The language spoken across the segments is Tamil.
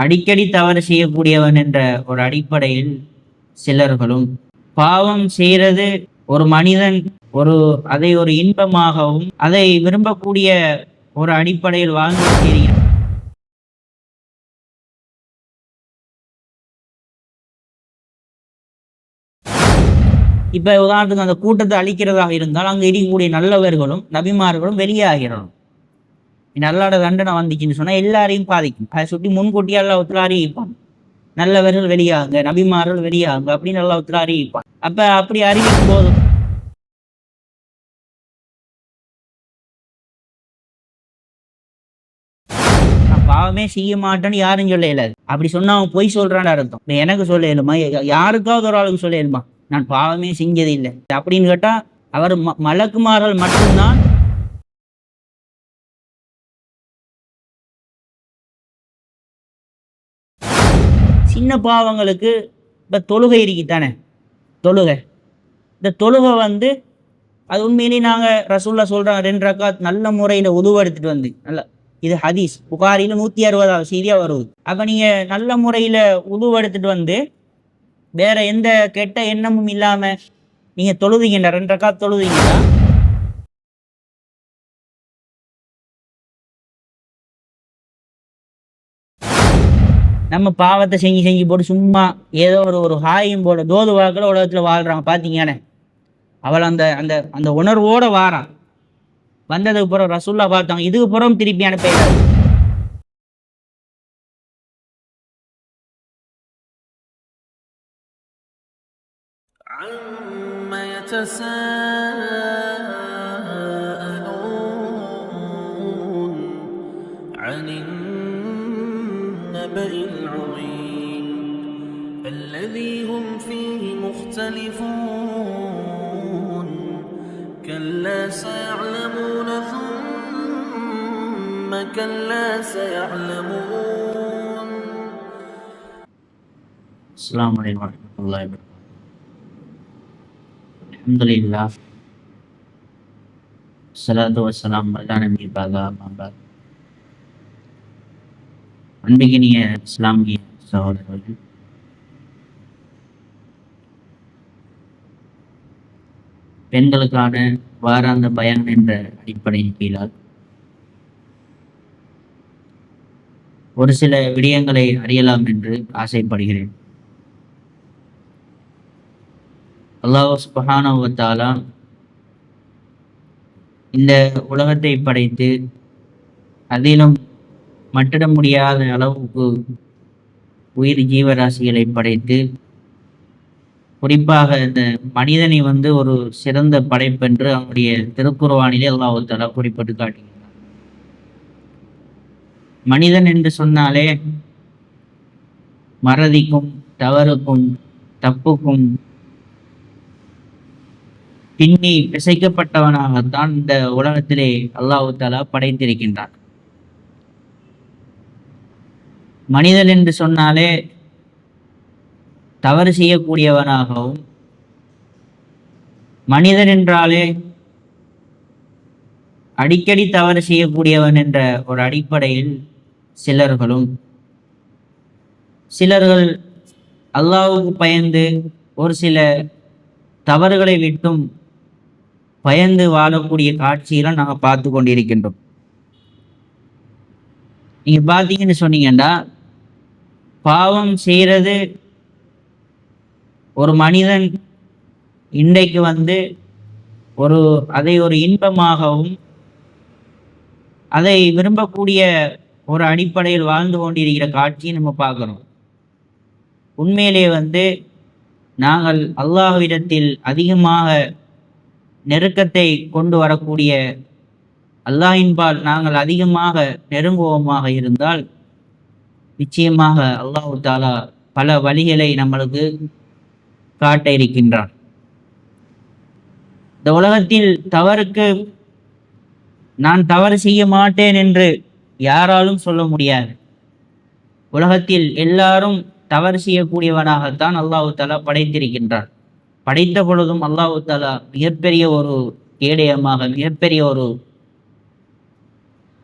அடிக்கடி தவறு செய்யக்கூடியவன் என்ற ஒரு அடிப்படையில் சிலர்களும், பாவம் செய்கிறது ஒரு மனிதன் அதை ஒரு இன்பமாகவும் அதை விரும்பக்கூடிய ஒரு அடிப்படையில் வாழ்ந்து கொண்டிருக்கிறான். இப்ப உதாரணத்துக்கு அந்த கூட்டத்தை அழிக்கிறதாக இருந்தால் அங்க இருக்கக்கூடிய நல்லவர்களும் நபிமார்களும் வெளியாகிறோம். நல்லாட தண்டனை வந்துச்சுன்னு சொன்னா எல்லாரையும் பாதிக்கும். அதை சுற்றி முன்கூட்டியே எல்லாம் ஒத்துழ அறிவிப்பான். நல்லவர்கள் வெளியாகுங்க, நபிமார்கள் வெளியாகுங்க அப்படின்னு நல்லா ஒத்துழ அறிவிப்பான். அப்ப அப்படி அறிவிக்கும் போது நான் பாவமே செய்ய மாட்டேன்னு யாரும் சொல்ல இயலாது. அப்படி சொன்னா அவன் பொய் சொல்றான்னு அர்த்தம். எனக்கு சொல்ல இயலுமா? யாருக்காவது ஒரு ஆளுக்கு சொல்ல இயலுமா நான் பாவமே செஞ்சது இல்லை அப்படின்னு கேட்டா அவர் மலக்குமார்கள் மட்டும்தான் சின்ன பாவங்களுக்கு. இப்போ தொழுகை இருக்குத்தானே, தொழுகை, இந்த தொழுகை வந்து அது உண்மையிலேயே நாங்கள் ரசூல்லா சொல்கிறோம் 2 ரக்காத் நல்ல முறையில் உதுவெடுத்துட்டு வந்து நல்லா, இது ஹதீஸ் புகாரியில் 160வது செய்தியாக வருது. அப்போ நீங்கள் நல்ல முறையில் உதுவெடுத்துட்டு வந்து வேற எந்த கெட்ட எண்ணமும் இல்லாமல் நீங்கள் தொழுதீங்கண்டா, 2 ரக்காத் தொழுதீங்கடா, நம்ம பாவத்தை செஞ்சு போட்டு சும்மா ஏதோ ஒரு ஹாயும் போட தோது வாக்கில் உலகத்தில் வாழ்கிறாங்க பார்த்தீங்கன்னு. அவள் அந்த அந்த அந்த உணர்வோடு வாரான். வந்ததுக்கு பிறகு ரசூல்லா பார்த்தாங்க, இதுக்கு புறம் திருப்பி அனுப்பிடாது. الذي هم فيه مختلفون كلا سيعلمون ثم كلا سيعلمون. السلام عليكم ورحمة الله وبركاته. الحمد لله الصلاة والسلام على نبي بعد ما بعد. அன்பிகினிய இஸ்லாமிய சகோதரர்கள், பெண்களுக்கான வாராந்த பயன் என்ற அடிப்படையின் கீழால் ஒரு சில விடயங்களை அறியலாம் என்று ஆசைப்படுகிறேன். அல்லாஹ் சுப்ஹானஹு வ தஆலா இந்த உலகத்தை படைத்து அதிலும் மட்டிட முடியாத அளவுக்கு உயிர் ஜீவராசிகளை படைத்து, குறிப்பாக இந்த மனிதனை ஒரு சிறந்த படைப்பென்று அவருடைய திருக்குர்ஆனிலே அல்லாஹ் தஆலா குறிப்பிட்டு காட்டுகிறார். மனிதன் என்று சொன்னாலே மறதிக்கும் தவறுக்கும் தப்புக்கும் பின்னி பிசைக்கப்பட்டவனாகத்தான் இந்த உலகத்திலே அல்லாஹ் தஆலா படைத்திருக்கின்றான். மனிதன் என்று சொன்னாலே தவறு செய்யக்கூடியவனாகவும், மனிதன் என்றாலே அடிக்கடி தவறு செய்யக்கூடியவன் என்ற ஒரு அடிப்படையில் சிலர்கள் அல்லாஹ்வுக்கு பயந்து ஒரு சில தவறுகளை விட்டும் பயந்து வாழக்கூடிய காட்சியெல்லாம் நாங்கள் பார்த்து கொண்டிருக்கின்றோம். நீங்க பார்த்தீங்கன்னு சொன்னீங்கன்னா, பாவம் செய்கிறது ஒரு மனிதன் இன்றைக்கு அதை ஒரு இன்பமாகவும் அதை விரும்பக்கூடிய ஒரு அடிப்படையில் வாழ்ந்து கொண்டிருக்கிற காட்சியை நம்ம பார்க்குறோம். உண்மையிலே நாங்கள் அல்லாஹ்விடத்தில் அதிகமாக நெருக்கத்தை கொண்டு வரக்கூடிய, அல்லாஹ்வின்பால் நாங்கள் அதிகமாக நெருங்குவோமாக இருந்தால் நிச்சயமாக அல்லாஹ் தஆலா பல வழிகளை நம்மளுக்கு காட்ட இருக்கின்றான். இந்த உலகத்தில் தவறுக்கு நான் தவறு செய்ய மாட்டேன் என்று யாராலும் சொல்ல முடியாது. உலகத்தில் எல்லாரும் தவறு செய்யக்கூடியவனாகத்தான் அல்லாஹ் தஆலா படைத்திருக்கின்றார். படைத்த பொழுதும் அல்லாஹ் தஆலா மிகப்பெரிய ஒரு கேடயமாக, மிகப்பெரிய ஒரு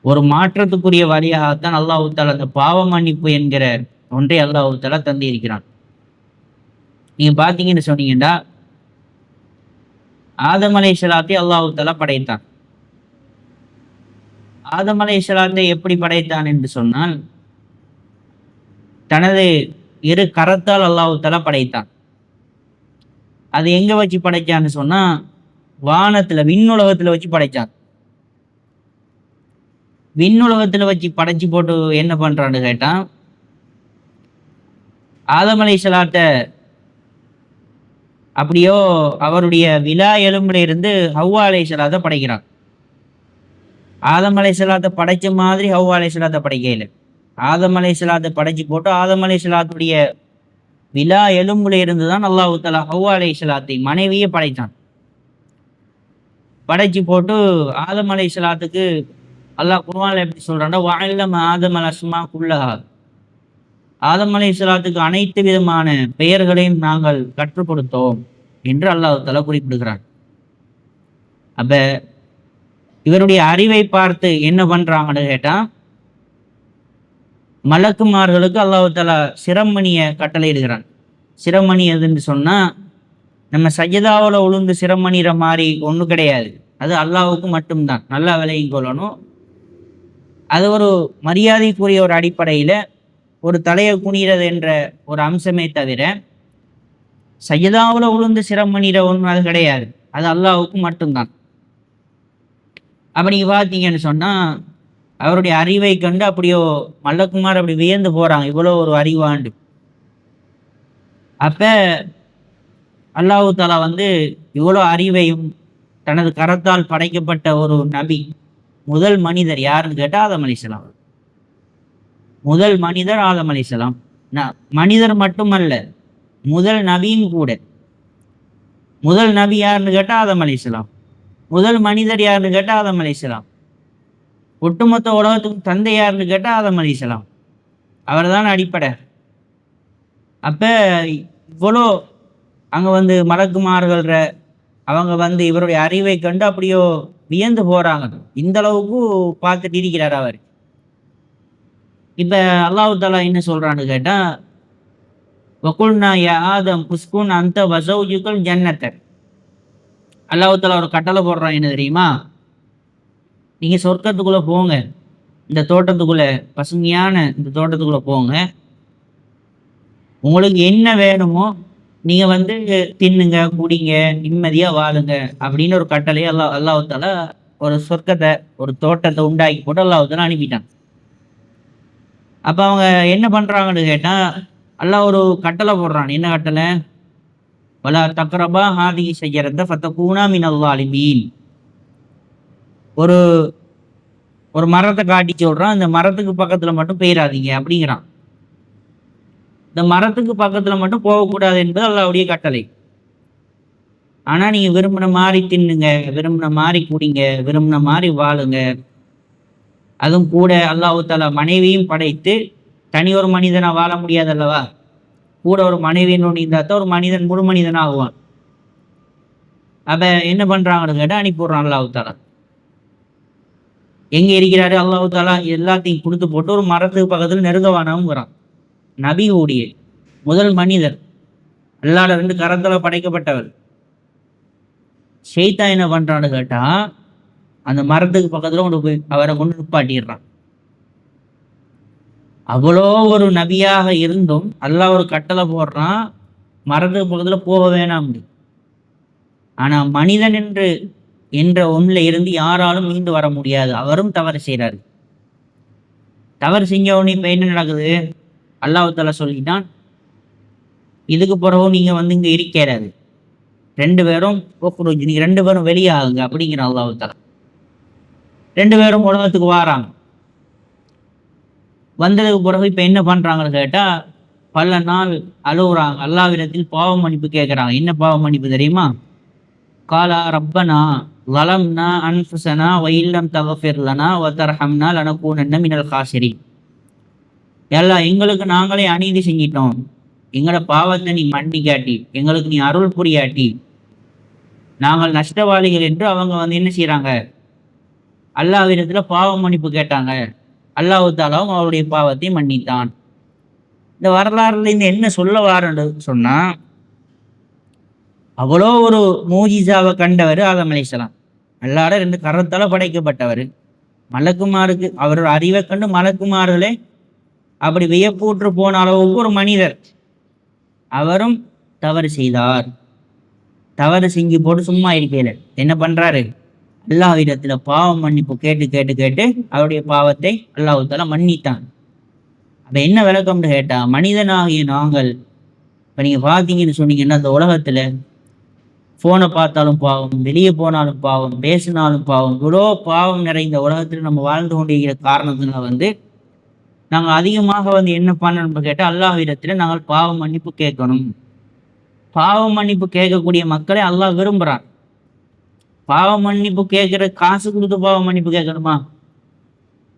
ஒரு மாற்றத்துக்குரிய வழியாகத்தான் அல்லாஹ் தாலா அந்த பாவ மன்னிப்பு என்கிற ஒன்றை அல்லாஹ் தாலா தந்து இருக்கிறான். நீங்க பார்த்தீங்கன்னு சொன்னீங்கன்னா, ஆதம் அலைஹிஸ்ஸலாத்தை அல்லாஹ் தாலா படைத்தான். ஆதம் அலைஹிஸ்ஸலாத்தை எப்படி படைத்தான் என்று சொன்னால், தனது இரு கரத்தால் அல்லாஹ் தாலா படைத்தான். அது எங்க வச்சு படைச்சான்னு சொன்னா, வானத்துல விண்ணுலகத்துல வச்சு படைச்சான். விண்ணுலகத்துல வச்சு படைச்சு போட்டு என்ன பண்றான்னு கேட்டா, ஆதம் அலைஹிஸ்ஸலாத்த அப்படியோ அவருடைய விலா எலும்புல இருந்து ஹவ்வா அலைஹிஸ்ஸலாத்த படைக்கிறான். ஆதம் அலைஹிஸ்ஸலாத்த படைச்ச மாதிரி ஹவ்வா அலைஹிஸ்ஸலாத்த படைக்கல. ஆதம் அலைஹிஸ்ஸலாத்த படைச்சு போட்டு ஆதம் அலைஹிஸ்ஸலாத்துடைய விலா எலும்புல இருந்து தான் அல்லாஹ் தஆலா ஹவ்வா அலைஹிஸ்ஸலாத்தை மனைவியை படைத்தான். படைச்சு போட்டு ஆதம் அலைஹிஸ்ஸலாத்துக்கு அல்லாஹ் குர்ஆன்ல எப்படி சொல்றான்னா, வஅல்லம ஆதம அஸ்மா குல்லஹா. ஆதம் அலைஹிஸ்ஸலாத்துக்கு அனைத்து விதமான பெயர்களையும் நாங்கள் கற்றுக் கொடுத்தோம் என்று அல்லாஹ் தஆலா குறிப்பிடுகிறான். அப்ப இவருடைய அறிவை பார்த்து என்ன பண்றாங்கன்னு கேட்டா, மலக்குமார்களுக்கு அல்லாஹ் தஆலா சிரமணியை கட்டளையிடுகிறான். சிரமணி எதுன்னு சொன்னா, நம்ம சஜதாவில் உளுந்து சிரமணிற மாதிரி ஒன்றும் கிடையாது. அது அல்லாஹ்வுக்கு மட்டும்தான். நல்லா விளங்கிக் கொள்ளணும். அது ஒரு மரியாதைக்குரிய ஒரு அடிப்படையில் ஒரு தலையை குனிகிறது என்ற ஒரு அம்சமே தவிர, சஜதாவில் உளுந்து சிரமணிற ஒன்றும் அது கிடையாது. அது அல்லாஹ்வுக்கு மட்டும்தான். அப்படி பார்த்தீங்கன்னு சொன்னா, அவருடைய அறிவை கண்டு அப்படியோ மல்லக்குமார் அப்படி வியந்து போறாங்க, இவ்வளோ ஒரு அறிவாண்டு. அப்ப அல்லாஹ் தஆலா இவ்வளோ அறிவையும் தனது கரத்தால் படைக்கப்பட்ட ஒரு நபி, முதல் மனிதர் யாருன்னு கேட்டால் ஆதம் அலைஹிஸ்ஸலாம். முதல் மனிதர் ஆதம் அலைஹிஸ்ஸலாம். மனிதர் மட்டுமல்ல, முதல் நபியும் கூட. முதல் நபி யாருன்னு கேட்டால் ஆதம் அலைஹிஸ்ஸலாம். முதல் மனிதர் யாருன்னு கேட்டால் ஆதம் அலைஹிஸ்ஸலாம். ஒட்டுமொத்த உலகத்துக்கும் தந்தை யாருன்னு கேட்டால் ஆதம் அலைஹிஸ்ஸலாம். அவர் தான் அடிப்படை. அப்ப இவ்வளோ அங்கே மலக்குமார்கள்ற அவங்க இவருடைய அறிவை கண்டு அப்படியோ வியந்து போறாங்க. இந்த அளவுக்கு பார்த்துட்டு இருக்கிறார் அவர். இப்ப அல்லாஹ் தஆலா என்ன சொல்றான்னு கேட்டா, வகுல்னா யா ஆதம் உஸ்குன் அன்த வஸௌஜுகல் ஜன்னத. அல்லாஹ் தஆலா ஒரு கட்டளை போடுறான், என்ன தெரியுமா? நீங்க சொர்க்கத்துக்குள்ள போங்க, இந்த தோட்டத்துக்குள்ள, பசுமையான இந்த தோட்டத்துக்குள்ள போங்க. உங்களுக்கு என்ன வேணுமோ நீங்க தின்னுங்க, குடிங்க, நிம்மதியா வாழுங்க அப்படின்னு ஒரு கட்டளையை அல்லாஹ் தஆலா ஒரு சொர்க்கத்தை, ஒரு தோட்டத்தை உண்டாக்கி போட்டு அல்லாஹ் தஆலா அனுப்பிட்டான். அப்ப அவங்க என்ன பண்றாங்கன்னு கேட்டா, அல்லாஹ் ஒரு கட்டளை போடுறான். என்ன கட்டளை? வலா தக்ரபா ஹாதிஹி ஷஜரத ஃபதகூனா மினல் ஸாலிமீன். ஒரு ஒரு மரத்தை காட்டி சொல்றான், இந்த மரத்துக்கு பக்கத்துல மட்டும் போயிடாதீங்க அப்படிங்கிறான். இந்த மரத்துக்கு பக்கத்துல மட்டும் போகக்கூடாது என்பது அல்லாஹ்வுடைய கட்டளை. ஆனா நீங்க விரும்பின மாதிரி தின்னுங்க, விரும்பின மாதிரி குடிங்க, விரும்பின மாதிரி வாழுங்க. அதுவும் கூட அல்லாஹ் தஆலா மனைவியும் படைத்து, தனி ஒரு மனிதனா வாழ முடியாது அல்லவா? கூட ஒரு மனைவியின் இருந்தால் தான் ஒரு மனிதன் முழு மனிதன் ஆகுவான். அப்ப என்ன பண்றாங்கன்னு கேட்டா, அனுப்பிடுறான் அல்லாஹ் தஆலா. எங்க இருக்கிறாரு அல்லாஹ் தஆலா? எல்லாத்தையும் கொடுத்து போட்டு ஒரு மரத்துக்கு பக்கத்துல நெருங்கவானவங்கிறான். நபி கூடிய முதல் மனிதர், அல்லாஹ்ல 2 கரத்தால படைக்கப்பட்டவர். ஷைத்தான் என்ன பண்றான்னு கேட்டா, அந்த மரத்துக்கு பக்கத்துல கொண்டு போய் அவரை கொண்டு நிப்பாட்டிடுறான். அவ்வளோ ஒரு நபியாக இருந்தும் அல்லாஹ் ஒரு கட்டளை போடுறான், மரத்துக்கு பக்கத்துல போக வேணாம். ஆனா மனிதன் என்ற ஒன்றில் இருந்து யாராலும் மீண்டு வர முடியாது. அவரும் தவறு செய்கிறாரு. தவறு செஞ்ச உடனே இப்போ என்ன நடக்குது? அல்லாஹ் தஆலா சொல்லிட்டான், இதுக்கு பிறகு நீங்க இங்க இருக்கிறாரு, 2 பேரும் நீங்க 2 பேரும் வெளியே ஆகுங்க அப்படிங்கிற அல்லாஹ் தஆலா. 2 பேரும் உலகத்துக்கு வாராங்க. வந்ததுக்கு பிறகு இப்ப என்ன பண்றாங்கன்னு கேட்டா, பல நாள் அழுகுறாங்க, அல்லாஹ்விடத்தில் பாவ மன்னிப்பு கேட்குறாங்க. என்ன பாவ மன்னிப்பு தெரியுமா? காலா ரப்பனா ஸலம்னா அன்ஃபுஸனா வ இல்லம் தக்ஃபிர் லனா வ தர்ஹம்னா லனகூனன்ன மினல் காசிரீன். எல்லாம் எங்களுக்கு நாங்களே அநீதி செஞ்சிட்டோம், எங்களோட பாவத்தை நீ மன்னிக்காட்டி, எங்களுக்கு நீ அருள் புரியாட்டி நாங்கள் நஷ்டவாளிகள் என்று அவங்க என்ன செய்கிறாங்க? அல்லாஹ்விடத்துல பாவ மன்னிப்பு கேட்டாங்க. அல்லாஹ் தஆலாவும் அவருடைய பாவத்தை மன்னித்தான். இந்த வரலாறுல இருந்து என்ன சொல்ல வாரேன்னு சொன்னா, அவ்வளோ ஒரு மூஜிசாவை கண்டவர் ஆதம் அலைஹிஸ்ஸலாம். அல்லாஹ்வோட 2 கரத்தால படைக்கப்பட்டவர். மலக்குமாருக்கு அவரோட அறிவை கண்டு மலக்குமார்களே அப்படி வியப்பூற்று போன அளவுக்கு ஒரு மனிதர். அவரும் தவறு செய்தார். தவறு செஞ்சு போட்டு சும்மா இருக்கையில என்ன பண்றாரு? அல்லாஹ்விடத்துல பாவ மன்னிப்பு கேட்டு கேட்டு கேட்டு அவருடைய பாவத்தை அல்லாஹ் தஆலா மன்னித்தான். அப்ப என்ன விளக்கம்னு கேட்டா, மனிதனாகிய நாங்கள் இப்ப நீங்க பார்த்தீங்கன்னு சொன்னீங்கன்னா, இந்த உலகத்துல ஃபோனை பார்த்தாலும் பாவம், வெளியே போனாலும் பாவம், பேசினாலும் பாவம், இவ்வளோ பாவம் நிறைந்த உலகத்துல நம்ம வாழ்ந்து கொண்டிருக்கிற காரணத்தினால நாங்கள் அதிகமாக என்ன பண்ணணும்னு கேட்டால், அல்லாஹ்விடத்துல நாங்கள் பாவ மன்னிப்பு கேட்கணும். பாவ மன்னிப்பு கேட்கக்கூடிய மக்களை அல்லாஹ் விரும்புகிறான். பாவ மன்னிப்பு கேட்குற காசு கொடுத்து பாவ மன்னிப்பு கேட்கணுமா?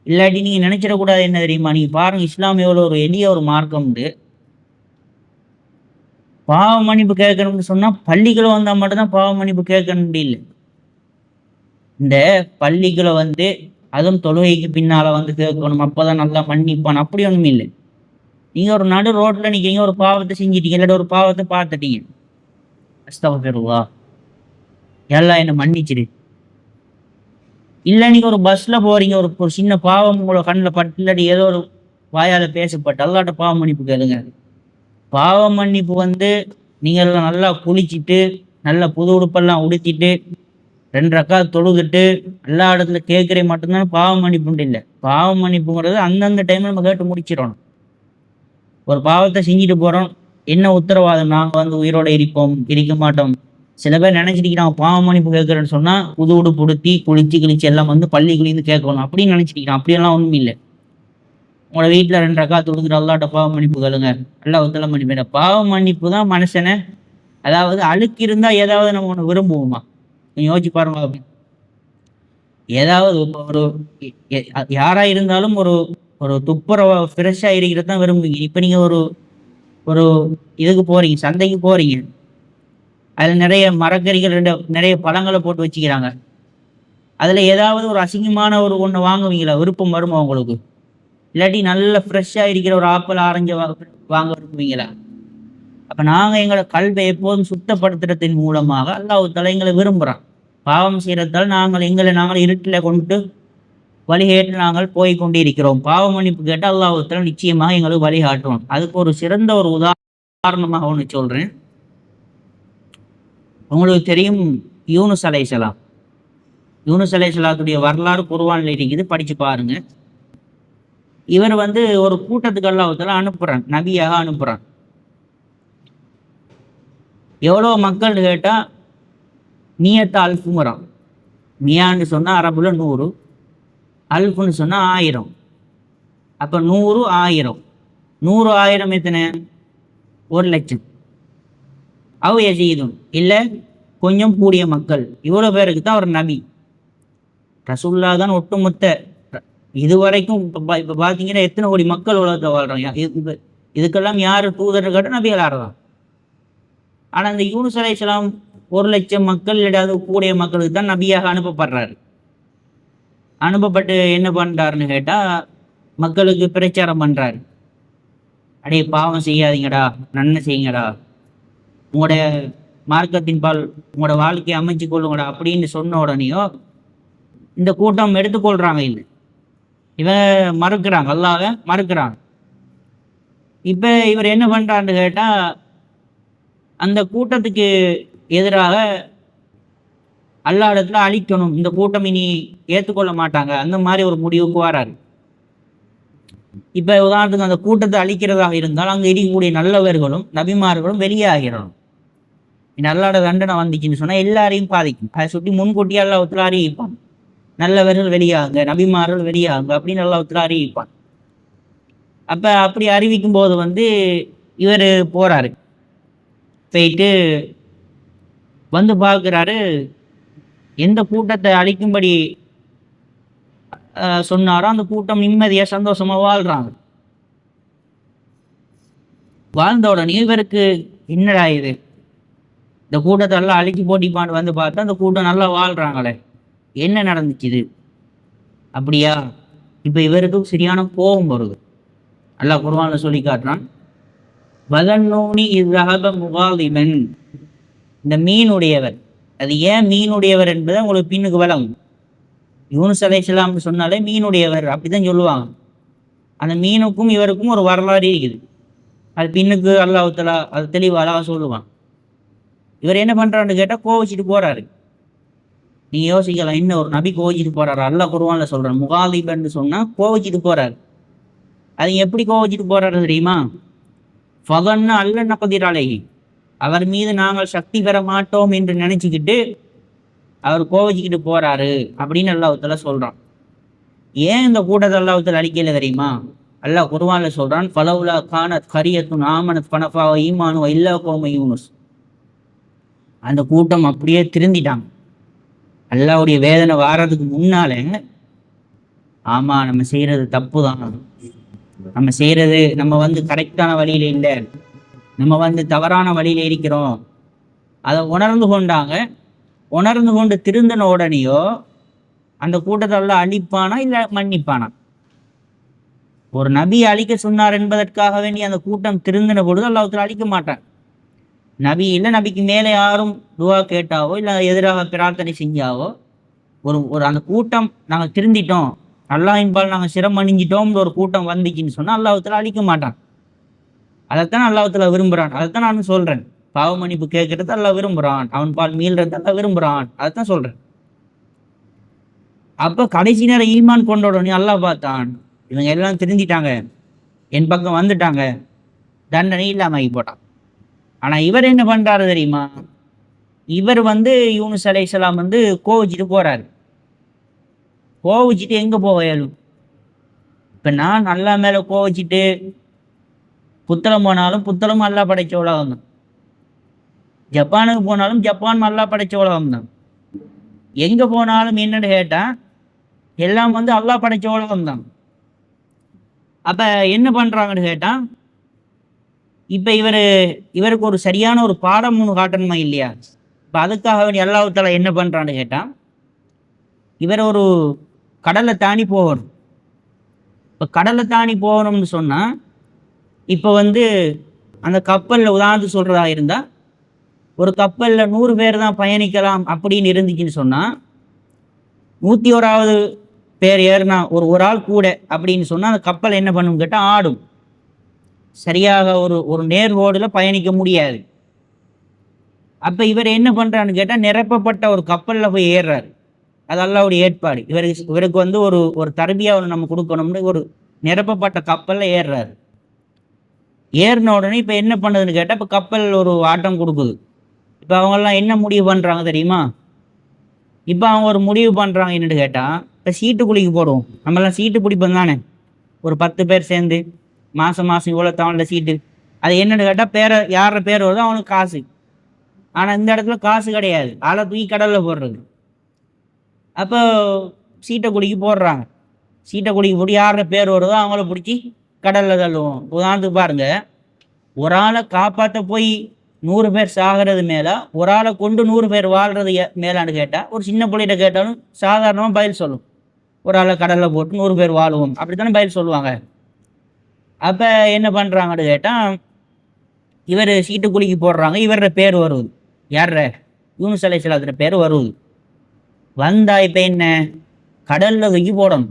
இல்லாட்டி நீங்கள் நினைச்சிடக்கூடாது என்ன தெரியுமா? நீங்கள் பாருங்க, இஸ்லாம் எவ்வளோ ஒரு எளிய ஒரு மார்க்கம் உண்டு. பாவ மன்னிப்பு கேட்கணும்னு சொன்னால் பள்ளிகளை வந்தால் மட்டும்தான் பாவ மன்னிப்பு கேட்கணும் இல்லை. இந்த பள்ளிகளை அதுவும் தொழுகைக்கு பின்னால கேட்கணும், அப்பதான் நல்லா மன்னிப்பான், அப்படி ஒன்றும் இல்லை. நீங்க ஒரு நடு ரோட்ல நிக்கிறீங்க, ஒரு பாவத்தை செஞ்சிட்டீங்க, இல்லாட்டி ஒரு பாவத்தை பார்த்துட்டீங்க, அஸ்தக்ஃபிருல்லாஹ், எல்லாம் என்ன மன்னிச்சிடு. இல்லை நீங்க ஒரு பஸ்ல போறீங்க, ஒரு சின்ன பாவம் உங்களோட கண்ணில் பட்டு, இல்லாட்டி ஏதோ ஒரு வாயால பேசப்பட்டு அல்லாட்ட பாவ மன்னிப்பு கேளுங்க. பாவ மன்னிப்பு நீங்க நல்லா குளிச்சுட்டு நல்ல புது உடுப்பெல்லாம் உடுத்திட்டு 2 ரக்காத் தொழுதுட்டு எல்லா இடத்துல கேட்குறே மட்டும்தான் பாவ மன்னிப்புண்டு இல்லை. பாவ மன்னிப்புங்கிறது அந்தந்த டைம்ல நம்ம கேட்டு முடிச்சிடணும். ஒரு பாவத்தை செஞ்சுட்டு போறோம், என்ன உத்தரவாதம் நாங்கள் உயிரோட இருக்க மாட்டோம். சில பேர் நினைச்சிட்டு நான் பாவ மன்னிப்பு கேட்குறேன்னு சொன்னா புது உடுப்பு உடுத்தி குளிச்சு கிழிச்சு எல்லாம் பள்ளிக்குள்ளேருந்து கேட்கணும் அப்படின்னு நினைச்சிட்டு. அப்படியெல்லாம் ஒன்றும் இல்லை. உங்களோட வீட்டில் 2 ரக்காத் தொழுதுட்டு அல்லாட்ட பாவ மன்னிப்பு கேளுங்க, அல்லாஹ் தஆலா மன்னிப்பேன். பாவ மன்னிப்பு தான் மனுஷனை, அதாவது அழுக்கு இருந்தா ஏதாவது நம்ம ஒன்று விரும்புவோமா? யோசிச்சு பாருங்க. ஏதாவது ஒரு யாரா இருந்தாலும் ஒரு துப்புரவா ஃப்ரெஷ்ஷா இருக்கிறது தான் விரும்புவீங்க. இப்ப நீங்க ஒரு இதுக்கு போறீங்க, சந்தைக்கு போறீங்க, அதுல நிறைய மரக்கறிகள் நிறைய பழங்களை போட்டு வச்சுக்கிறாங்க. அதுல ஏதாவது ஒரு அசிங்கமான ஒண்ணு வாங்குவீங்களா? விருப்பம் வருமா உங்களுக்கு? இல்லாட்டி நல்ல ஃப்ரெஷ்ஷா இருக்கிற ஒரு ஆப்பிள் ஆரஞ்சு வாங்க விரும்புவீங்களா? அப்ப நாங்க எங்களோட கல்வை எப்போதும் சுத்தப்படுத்துறதின் மூலமாக அல்லாஹ் தஆலா எங்களை விரும்புறான். பாவம் செய்யறதால் நாங்கள் இருட்டில் கொண்டு வழிகேட்டு நாங்கள் போய் கொண்டிருக்கிறோம். பாவ மன்னிப்பு கேட்டால் அல்லாஹ் தஆலா நிச்சயமாக எங்களுக்கு வழிகாட்டுவோம். அதுக்கு ஒரு சிறந்த ஒரு உதாரணமாக ஒன்று சொல்றேன். உங்களுக்கு தெரியும், யூனுஸ் அலைஹிஸ்ஸலாம். யூனுஸ் அலைஹிஸ்ஸலாத்துடைய வரலாறு குர்ஆன்ல இருக்குது, படிச்சு பாருங்க. இவர் ஒரு கூட்டத்துக்கு அல்லாஹ் தஆலா அனுப்புறான், நபியாக அனுப்புறான். எவ்வளோ மக்கள் கேட்டா மியத்த அல்ஃபுங்கிறான். மியான்னு சொன்னா அரபுல 100, அல்ஃபுன்னு சொன்னா 1000. அப்ப 100 1000, 100 1000 எத்தனை? 1,00,000. அவ் யஸீதுன், இல்லை கொஞ்சம் கூடிய மக்கள். இவ்வளோ பேருக்கு தான் ஒரு நபி. ரசூலுல்லாஹ் தான் ஒட்டுமொத்த இதுவரைக்கும். இப்போ பார்த்தீங்கன்னா எத்தனை கோடி மக்கள் உலகத்தை வாழ்றாங்க. இதுக்கெல்லாம் யார் தூதர் கேட்டால் நபிகளார் தான். ஆனால் இந்த யூனுஸ் அலைஹிஸ்ஸலாம் 1,00,000 மக்கள் இல்லாத கூடிய மக்களுக்கு தான் நபியாக அனுப்பப்படுறாரு. அனுப்பப்பட்டு என்ன பண்ணுறாருன்னு கேட்டால் மக்களுக்கு பிரச்சாரம் பண்ணுறாரு. அடே பாவம் செய்யாதீங்கடா, நன்மை செய்யுங்கடா, உங்களோட மார்க்கத்தின் பால் உங்களோட வாழ்க்கையை அமைச்சு கொள்ளுங்கடா அப்படின்னு சொன்ன உடனேயோ இந்த கூட்டம் எடுத்துக்கொள்றாங்க. இல்லை, இவன் மறுக்கிறாங்க, அல்லாஹ்வை மறுக்கிறாங்க. இப்போ இவர் என்ன பண்ணுறாருன்னு கேட்டால் அந்த கூட்டத்துக்கு எதிராக அல்லாஹ் இடத்துல அழிக்கணும், இந்த கூட்டம் இனி ஏற்றுக்கொள்ள மாட்டாங்க, அந்த மாதிரி ஒரு முடிவுக்கு வராரு. இப்போ உதாரணத்துக்கு அந்த கூட்டத்தை அழிக்கிறதாக இருந்தால் அங்கே இருக்கக்கூடிய நல்லவர்களும் நபிமார்களும் வெளியே ஆகிடணும். அல்லாஹ்வோட தண்டனை வந்துச்சுன்னு சொன்னால் எல்லாரையும் பாதிக்கும். அதை சுற்றி முன்கூட்டியே அல்லாஹ் தஆலா அறிவிப்பான், நல்லவர்கள் வெளியாகுங்க, நபிமார்கள் வெளியாகுங்க அப்படின்னு அல்லாஹ் தஆலா அறிவிப்பான். அப்போ அப்படி அறிவிக்கும் போது இவர் போறாரு, போயிட்டு பார்க்குறாரு. எந்த கூட்டத்தை அழிக்கும்படி சொன்னாரோ அந்த கூட்டம் நிம்மதியா சந்தோஷமா வாழ்றாங்க. வாழ்ந்த உடனே இவருக்கு என்னடா இது, இந்த கூட்டத்தை எல்லாம் அழிச்சு போட்டிப்பான்னு பார்த்தா அந்த கூட்டம் நல்லா வாழ்றாங்களே, என்ன நடந்துச்சு இது? அப்படியா? இப்போ இவருக்கு சரியான கோபம் வருது. அல்லாஹ் குர்ஆன்ல சொல்லி காட்டுறான், வதன்னூனி இஸ்ஹப முகாலிபன். இந்த மீனுடையவர், அது ஏன் மீனுடையவர் என்பதை உங்களுக்கு பின்னுக்கு வழங்கும். யூனுஸ் அலைஹிஸ்ஸலாம் சொன்னாலே மீனுடையவர் அப்படிதான் சொல்லுவாங்க. அந்த மீனுக்கும் இவருக்கும் ஒரு வரலாறு இருக்குது. அது பின்னுக்கு அல்லாஹ் தஆலா அது தெளிவாக அழகா சொல்லுவான். இவர் என்ன பண்றாருன்னு கேட்டால் கோவிச்சிட்டு போறாரு. நீங்க யோசிக்கலாம், இன்னும் ஒரு நபி கோவிச்சிட்டு போறாரு? அல்லாஹ் குர்ஆன்ல சொல்றான், முகாலிபன்னு சொன்னா கோவிச்சிட்டு போறாரு. அது எப்படி கோவிச்சிட்டு போறாரு தெரியுமா? ஃபதன்ன அல்ல நக்திர் அலைஹி, அவர் மீது நாங்கள் சக்தி பெற மாட்டோம் என்று நினைச்சுக்கிட்டு அவர் கோவிச்சுக்கிட்டு போறாரு அப்படின்னு அல்லாஹ் தஆலா சொல்றான். ஏன் இந்த கூட்டத்தை அல்லாஹ் தஆலா அழிக்கல தெரியுமா? அல்லாஹ் குர்ஆன்ல சொல்றான், ஃபலவுலா கானத் கரியத்துன் ஆமனத் ஃபனஃபா ஈமானு இல்லா கௌம யூனுஸ். அந்த கூட்டம் அப்படியே திருந்திட்டாங்க. அல்லாஹ்வுடைய வேதனை வாரதுக்கு முன்னாலே, ஆமா நம்ம செய்யறது தப்பு தான், நம்ம செய்யறது நம்ம கரெக்டான வழியில இல்லை, நம்ம தவறான வழியில இருக்கிறோம், அதை உணர்ந்து கொண்டாங்க. உணர்ந்து கொண்டு திருந்தின உடனேயோ அந்த கூட்டத்தை எல்லாம் அழிப்பானா இல்லை மன்னிப்பானா? ஒரு நபி அழிக்க சொன்னார் என்பதற்காக வேண்டி அந்த கூட்டம் திருந்தின பொழுது அல்லாஹ் தஆலா அழிக்க மாட்டான். நபி இல்லை, நபிக்கு மேலே யாரும் துவா கேட்டாவோ இல்லை எதிராக பிரார்த்தனை செஞ்சாவோ ஒரு அந்த கூட்டம் நாங்கள் திருந்திட்டோம், அல்லாஹ்வின்பால் நாங்கள் சிரம் அணிஞ்சிட்டோம் ஒரு கூட்டம் வந்துச்சுன்னு சொன்னால் அல்லாஹ் தஆலா அழிக்க மாட்டான். அதைத்தான் அல்லாஹ் தஆலா விரும்புகிறான். அதைத்தான் நான் சொல்கிறேன். பாவ மன்னிப்பு கேட்கறது அல்லாஹ் விரும்புகிறான், அவன் பால் மீள்றது அல்லாஹ் விரும்புகிறான். அதைத்தான் சொல்கிறேன். அப்போ கடைசி நேரம் ஈமான் கொண்ட உடனே அல்லாஹ் பார்த்தான், இவங்க எல்லாம் திருந்திட்டாங்க, என் பக்கம் வந்துட்டாங்க, தண்டனை இல்லாமல் ஆகி போட்டான். ஆனால் இவர் என்ன பண்ணுறாரு தெரியுமா? இவர் யூனுஸ் அலைஹிஸ்ஸலாம் கோவிச்சிட்டு போகிறாரு. கோவிச்சிட்டு எங்கே போக இயலும்? இப்போ நான் அல்லாஹ் மேலே கோவிச்சிட்டு புத்தளம் போனாலும் புத்தளம் அல்லாஹ் படைச்ச உலகம் தான். ஜப்பானுக்கு போனாலும் ஜப்பான் அல்லாஹ் படைச்ச உலகம் தான். எங்கே போனாலும் என்னன்னு கேட்டால் எல்லாம் அல்லாஹ் படைச்ச உலகம் தான். அப்போ என்ன பண்ணுறாங்கன்னு கேட்டால், இப்போ இவருக்கு ஒரு சரியான ஒரு பாடம் ஒன்று காட்டணுமா இல்லையா? இப்போ அதுக்காக வேண்டிய அல்லாஹ் தஆலா என்ன பண்ணுறான்னு கேட்டால், இவர் ஒரு கடலை தாண்டி போகணும். இப்போ கடலை தாண்டி போகணும்னு சொன்னால், இப்போ அந்த கப்பலில் உதாரணத்துக்கு சொல்கிறதா இருந்தால், ஒரு கப்பலில் 100 பேர் தான் பயணிக்கலாம் அப்படின்னு இருந்துச்சுன்னு சொன்னால், 101வது பேர் ஏறினா ஒரு ஆள் கூட அப்படின்னு சொன்னால் அந்த கப்பல் என்ன பண்ணும் கேட்டால் ஆடும். சரியாக ஒரு நேர் ரோடில் பயணிக்க முடியாது. அப்போ இவர் என்ன பண்ணுறான்னு கேட்டால், நிரப்பப்பட்ட ஒரு கப்பலில் போய் ஏறுறாரு. அது அல்லாஹ்வுடைய ஏற்பாடு. இவருக்கு ஒரு தர்பியா ஒன்று நம்ம கொடுக்கணும்னு ஒரு நிரப்பப்பட்ட கப்பலில் ஏறுறாரு. ஏறின உடனே இப்போ என்ன பண்ணுதுன்னு கேட்டால், இப்போ கப்பல் ஒரு ஆட்டம் கொடுக்குது. இப்போ அவங்கெல்லாம் என்ன முடிவு பண்ணுறாங்க தெரியுமா? இப்போ அவங்க ஒரு முடிவு பண்ணுறாங்க என்னென்னு கேட்டால், இப்போ சீட்டு குலுக்கி போடுவோம். நம்மளாம் சீட்டு பிடிப்போம் தானே, ஒரு 10 பேர் சேர்ந்து மாதம் இவ்வளோ தவணையில் சீட்டு. அது என்னென்னு கேட்டால் யார பேர் வருதோ அவனுக்கு காசு. ஆனால் இந்த இடத்துல காசு கிடையாது, ஆளை தூக்கி கடலில் போடுறது. அப்போ சீட்டை குலுக்கி போடுறாங்க. சீட்டை குலுக்கி போட்டு யார பேர் வருதோ அவங்கள பிடிச்சி கடலில் தள்ளுவோம். உதாரணத்துக்கு பாருங்கள், ஒரு ஆளை காப்பாற்ற போய் 100 பேர் சாகிறது மேலே, ஒரு ஆளை கொண்டு 100 பேர் வாழ்கிறது மேலான்னு கேட்டால், ஒரு சின்ன பிள்ளைகிட்ட கேட்டாலும் சாதாரணமாக பதில் சொல்லும். ஒரு ஆளை கடலில் போட்டு 100 பேர் வாழுவோம் அப்படித்தானே பதில் சொல்லுவாங்க. அப்போ என்ன பண்ணுறாங்கன்னு கேட்டால், இவர் சீட்டு குலுக்கி போடுறாங்க. இவரோட பேர் வருது. யார? யூனுஸ் அலைஹிஸ்ஸலாத்தோட பேர் வருது. வந்தா இப்போ என்ன, கடலில் தூக்கி போடணும்.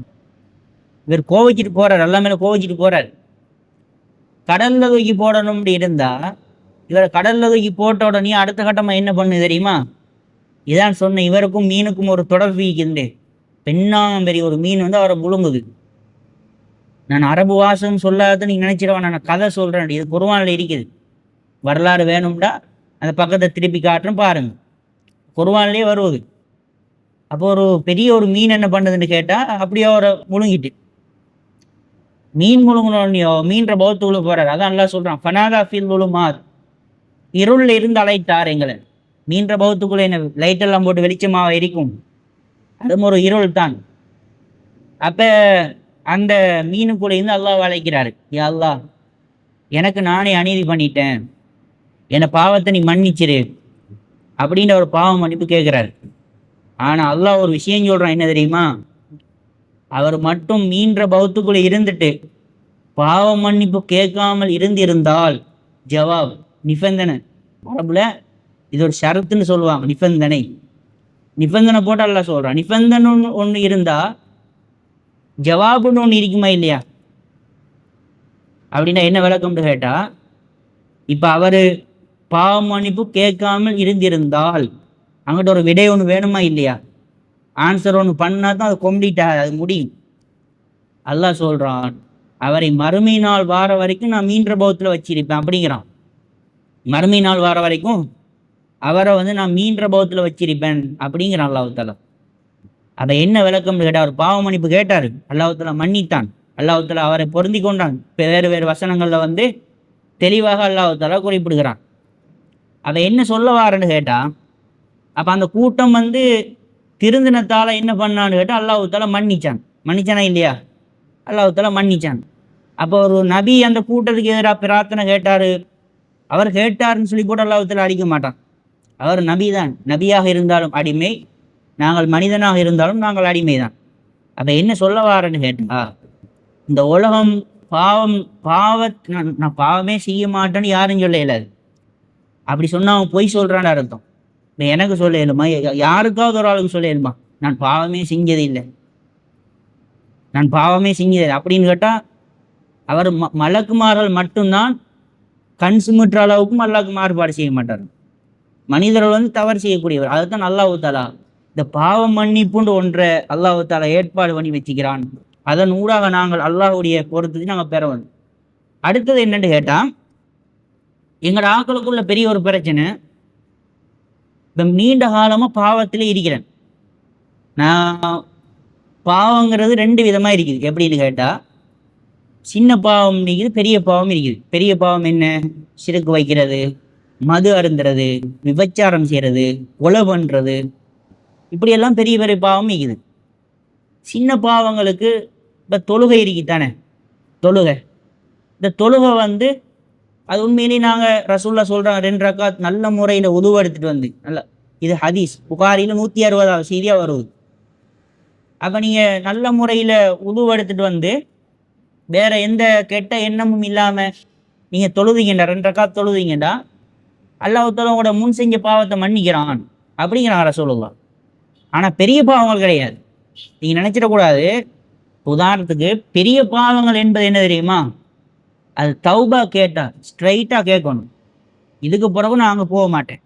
இவர் கோவிச்சிட்டு போகிறார், எல்லா மேலே கோவிச்சிட்டு போகிறார். கடலில் தூக்கி போடணும்னு இருந்தால், இவர் கடலில் தூக்கி போட்ட உடனே அடுத்த கட்டமாக என்ன தெரியுமா? இதான் சொன்ன, இவருக்கும் மீனுக்கும் ஒரு தொடர்பு இருக்குது. பெரிய ஒரு மீன் அவரை முழுங்குது. நான் அரபு வாசம் சொல்லாத நீங்கள் நினச்சிடுவேன், நான் கதை சொல்கிறேன். இது குர்ஆனில் இருக்குது. வரலாறு வேணும்டா அந்த பக்கத்தை திருப்பி காட்டுறேன் பாருங்கள், குர்ஆனிலே வருவது. அப்போ ஒரு பெரிய ஒரு மீன் என்ன பண்ணுதுன்னு கேட்டால், அப்படியே அவரை முழுங்கிட்டு, மீன் முழுங்கினோடனையோ மீன்ற பௌத்துக்குள்ளே போகிறார். அதான் அல்லாஹ் சொல்கிறான், ஃபனாதா ஃபில் லுலுமாத், இருளில் இருந்து அழைத்தார் எங்களை. மீன்ற பௌத்துக்குள்ளே என்ன லைட்டெல்லாம் போட்டு வெளிச்சமாக இருக்கும், அதுவும் ஒரு இருள் தான். அப்போ அந்த மீனுக்குள்ளே இருந்து அல்லாஹ் அழைக்கிறாரு, யா அல்லாஹ், எனக்கு நானே அநீதி பண்ணிட்டேன், என்னை பாவத்தை நீ மன்னிச்சிரு அப்படின்ற ஒரு பாவம் மன்னிப்பு கேட்குறாரு. ஆனால் அல்லாஹ் ஒரு விஷயம் சொல்கிறான், என்ன தெரியுமா? அவர் மட்டும் மீன்ற பௌத்துக்குள்ள இருந்துட்டு பாவ மன்னிப்பு கேட்காமல் இருந்திருந்தால், ஜவாப் நிபந்தனை, அரபுல இது ஒரு ஷரத்துன்னு சொல்லுவாங்க, நிபந்தனை. நிபந்தனை போட்டு அல்லாஹ் சொல்றான். நிபந்தனை ஒன்று இருந்தா ஜவாபுன்னு ஒன்று இருக்குமா இல்லையா? அப்படின்னா என்ன விளக்கம்னு கேட்டா, இப்ப அவரு பாவ மன்னிப்பு கேட்காமல் இருந்திருந்தால் அங்கிட்ட ஒரு விடை ஒன்று வேணுமா இல்லையா? ஆன்சர் ஒன்று பண்ணா தான் அது கம்ப்ளீட் ஆகாது, அது முடியும். அல்லாஹ் சொல்றான், அவரை மறுமை நாள் வார வரைக்கும் நான் மீன்ற பௌத்துல வச்சிருப்பேன் அப்படிங்கிறான். மறுமை நாள் வார வரைக்கும் அவரை நான் மீன்ற பௌத்துல வச்சிருப்பேன் அப்படிங்கிறான் அல்லாஹ் தாலா. அதை என்ன விளக்கம்னு கேட்டால், அவர் பாவ மன்னிப்பு கேட்டார், அல்லாஹ் தாலா மன்னித்தான், அல்லாஹ் தாலா அவரை பொருந்தி கொண்டான். வேறு வேறு வசனங்கள்ல தெளிவாக அல்லாஹ் தாலா குறிப்பிடுகிறான். அதை என்ன சொல்ல வாரன்னு கேட்டா, அப்ப அந்த கூட்டம் திருந்தினத்தால என்ன பண்ணான்னு கேட்டா அல்லாஹ் தாலா மன்னிச்சானா இல்லையா? அல்லாஹ் தாலா மன்னிச்சான். அப்போ ஒரு நபி அந்த கூட்டத்துக்கு எதிராக பிரார்த்தனை கேட்டாரு, அவர் கேட்டாருன்னு சொல்லி கூட அல்லாஹ் தாலா அடிக்க மாட்டான். அவர் நபி தான், நபியாக இருந்தாலும் அடிமை, நாங்கள் மனிதனாக இருந்தாலும் நாங்கள் அடிமை தான். அப்போ என்ன சொல்ல வாரன்னு கேட்டா, இந்த உலகம் நான் பாவமே செய்ய மாட்டேன்னு யாரும் சொல்ல இயலாது. அப்படி சொன்னா அவன் பொய் சொல்றான்னு அர்த்தம். இப்போ எனக்கு சொல்ல இயலுமா? யாருக்காவது ஒரு ஆளுக்கு சொல்ல இயலுமா நான் பாவமே செஞ்சது இல்லை, நான் பாவமே செஞ்சது அப்படின்னு கேட்டா, அவர் மலக்குமார்கள் மட்டும்தான் கண் சுமிட்டுற அளவுக்கும் அல்லாஹ்க்கு மாறுபாடு செய்ய மாட்டார். மனிதர்கள் தவறு செய்யக்கூடியவர். அதுதான் அல்லாஹ் தாலா இந்த பாவ மன்னிப்புன்ற ஒன்றை அல்லாஹ் தாலா ஏற்பாடு பண்ணி வச்சுக்கிறான். அதன் ஊடாக நாங்கள் அல்லாஹுடைய பொறுத்து நாங்கள் பெற வேண்டும். அடுத்தது என்னன்னு கேட்டா, எங்களோட ஆக்களுக்குள்ள பெரிய ஒரு பிரச்சனை, இப்போ நீண்ட காலமா பாவத்திலே இருக்கிறேன். நான் பாவங்கிறது ரெண்டு விதமா இருக்குது. எப்படின்னு கேட்டா, சின்ன பாவம் இருக்குது, பெரிய பாவம் இருக்குது. பெரிய பாவம் என்ன? சிறுக்கு வைக்கிறது, மது அருந்துறது, விபச்சாரம் செய்யறது, கொலை பண்றது, இப்படியெல்லாம் பெரிய பெரிய பாவம் இருக்குது. சின்ன பாவங்களுக்கு இப்போ தொழுகை இருக்குத்தானே, தொழுகை. இந்த தொழுகை அது உண்மையிலேயே நாங்கள் ரசூல்லா சொல்கிறாங்க, 2 ரக்காத் நல்ல முறையில் உதுவெடுத்துட்டு நல்லா, இது ஹதீஸ் புகாரியில் 160வது செய்தியாக வருது. அப்போ நீங்கள் நல்ல முறையில் உதுவெடுத்துட்டு வேற எந்த கெட்ட எண்ணமும் இல்லாமல் நீங்கள் தொழுதிங்கண்டா, 2 ரக்காத் தொழுதிங்கண்டா, அல்லாஹ் தஆலா உங்களோட முன் செஞ்ச பாவத்தை மன்னிக்கிறான் அப்படிங்கிறாங்க ரசூலுல்லாஹ். ஆனால் பெரிய பாவங்கள் கிடையாது. நீங்கள் நினச்சிடக்கூடாது. உதாரணத்துக்கு பெரிய பாவங்கள் என்பது என்ன தெரியுமா? அது தௌபா கேட்டா ஸ்ட்ரைட்டாக கேட்கணும், இதுக்கு பிறகு நான் அங்கே போக மாட்டேன்.